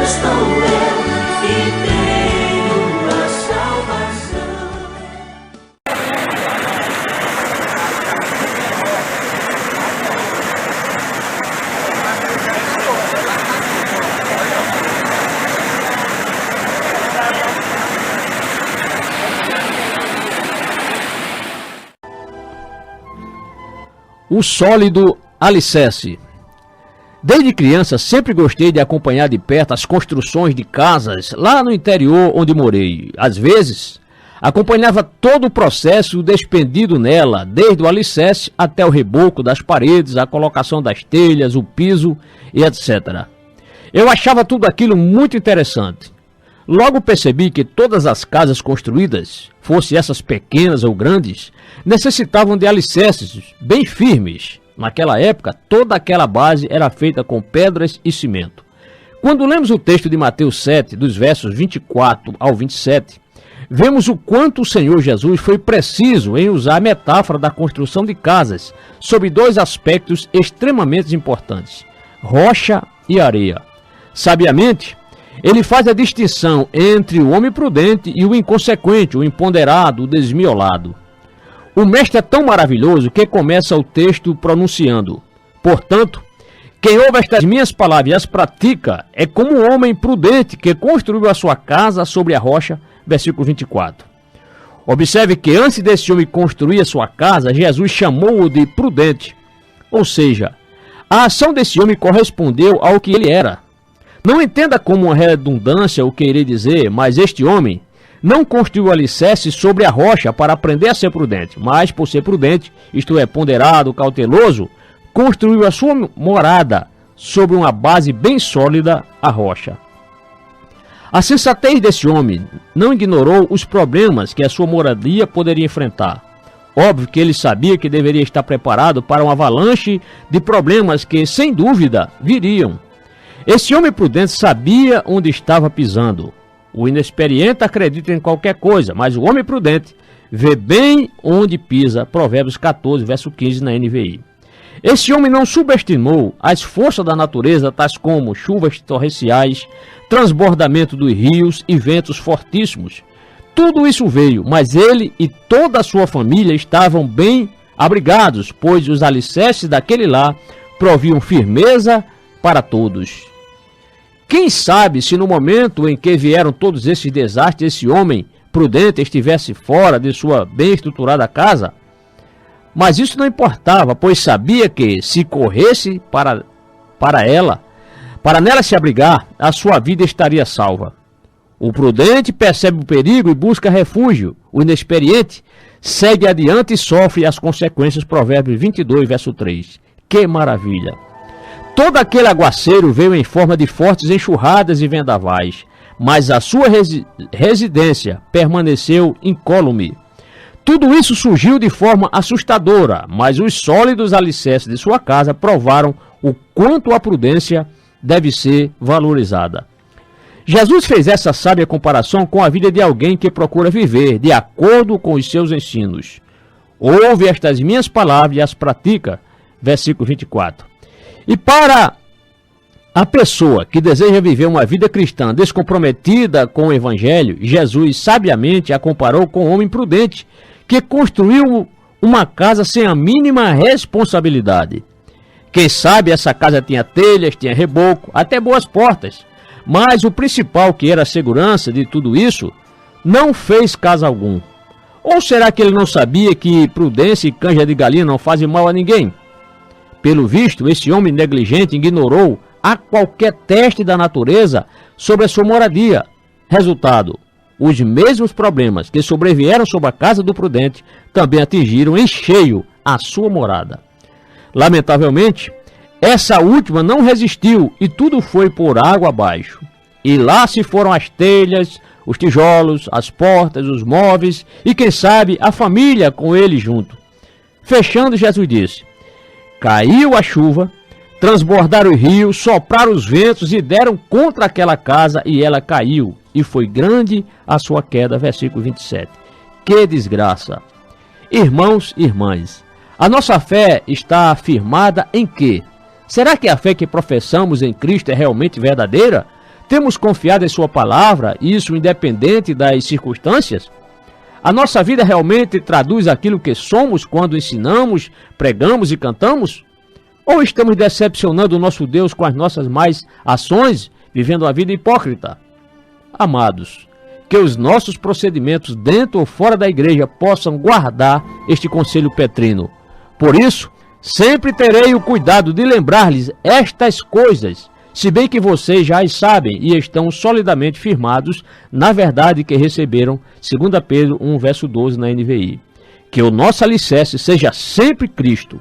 estou eu e tenho a salvação. O sólido alicerce. Desde criança sempre gostei de acompanhar de perto as construções de casas lá no interior onde morei. Às vezes, acompanhava todo o processo despendido nela, desde o alicerce até o reboco das paredes, a colocação das telhas, o piso e etc. Eu achava tudo aquilo muito interessante. Logo percebi que todas as casas construídas, fossem essas pequenas ou grandes, necessitavam de alicerces bem firmes. Naquela época, toda aquela base era feita com pedras e cimento. Quando lemos o texto de Mateus 7, dos versos 24 ao 27, vemos o quanto o Senhor Jesus foi preciso em usar a metáfora da construção de casas sobre dois aspectos extremamente importantes: rocha e areia. Sabiamente, ele faz a distinção entre o homem prudente e o inconsequente, o imponderado, o desmiolado. O mestre é tão maravilhoso que começa o texto pronunciando: portanto, quem ouve estas minhas palavras e as pratica é como um homem prudente que construiu a sua casa sobre a rocha. Versículo 24. Observe que antes desse homem construir a sua casa, Jesus chamou-o de prudente. Ou seja, a ação desse homem correspondeu ao que ele era. Não entenda como uma redundância o que irei dizer, mas este homem não construiu alicerce sobre a rocha para aprender a ser prudente, mas por ser prudente, isto é, ponderado, cauteloso, construiu a sua morada sobre uma base bem sólida, a rocha. A sensatez desse homem não ignorou os problemas que a sua moradia poderia enfrentar. Óbvio que ele sabia que deveria estar preparado para uma avalanche de problemas que, sem dúvida, viriam. Esse homem prudente sabia onde estava pisando. O inexperiente acredita em qualquer coisa, mas o homem prudente vê bem onde pisa. Provérbios 14, verso 15 na NVI. Esse homem não subestimou as forças da natureza, tais como chuvas torrenciais, transbordamento dos rios e ventos fortíssimos. Tudo isso veio, mas ele e toda a sua família estavam bem abrigados, pois os alicerces daquele lar proviam firmeza para todos. Quem sabe se no momento em que vieram todos esses desastres, esse homem prudente estivesse fora de sua bem estruturada casa? Mas isso não importava, pois sabia que, se corresse para nela se abrigar, a sua vida estaria salva. O prudente percebe o perigo e busca refúgio. O inexperiente segue adiante e sofre as consequências. Provérbios 22, verso 3. Que maravilha! Todo aquele aguaceiro veio em forma de fortes enxurradas e vendavais, mas a sua residência permaneceu incólume. Tudo isso surgiu de forma assustadora, mas os sólidos alicerces de sua casa provaram o quanto a prudência deve ser valorizada. Jesus fez essa sábia comparação com a vida de alguém que procura viver de acordo com os seus ensinos. Ouve estas minhas palavras e as pratica. Versículo 24. E para a pessoa que deseja viver uma vida cristã descomprometida com o Evangelho, Jesus sabiamente a comparou com um homem prudente que construiu uma casa sem a mínima responsabilidade. Quem sabe essa casa tinha telhas, tinha reboco, até boas portas, mas o principal, que era a segurança de tudo isso, não fez caso algum. Ou será que ele não sabia que prudência e canja de galinha não fazem mal a ninguém? Pelo visto, esse homem negligente ignorou a qualquer teste da natureza sobre a sua moradia. Resultado: os mesmos problemas que sobrevieram sobre a casa do prudente também atingiram em cheio a sua morada. Lamentavelmente, essa última não resistiu e tudo foi por água abaixo. E lá se foram as telhas, os tijolos, as portas, os móveis e, quem sabe, a família com ele junto. Fechando, Jesus disse: caiu a chuva, transbordaram os rios, sopraram os ventos e deram contra aquela casa e ela caiu. E foi grande a sua queda. Versículo 27. Que desgraça! Irmãos e irmãs, a nossa fé está firmada em quê? Será que a fé que professamos em Cristo é realmente verdadeira? Temos confiado em sua palavra, isso independente das circunstâncias? A nossa vida realmente traduz aquilo que somos quando ensinamos, pregamos e cantamos? Ou estamos decepcionando o nosso Deus com as nossas más ações, vivendo uma vida hipócrita? Amados, que os nossos procedimentos dentro ou fora da igreja possam guardar este conselho petrino. Por isso, sempre terei o cuidado de lembrar-lhes estas coisas, se bem que vocês já as sabem e estão solidamente firmados na verdade que receberam, 2 Pedro 1, verso 12 na NVI. Que o nosso alicerce seja sempre Cristo.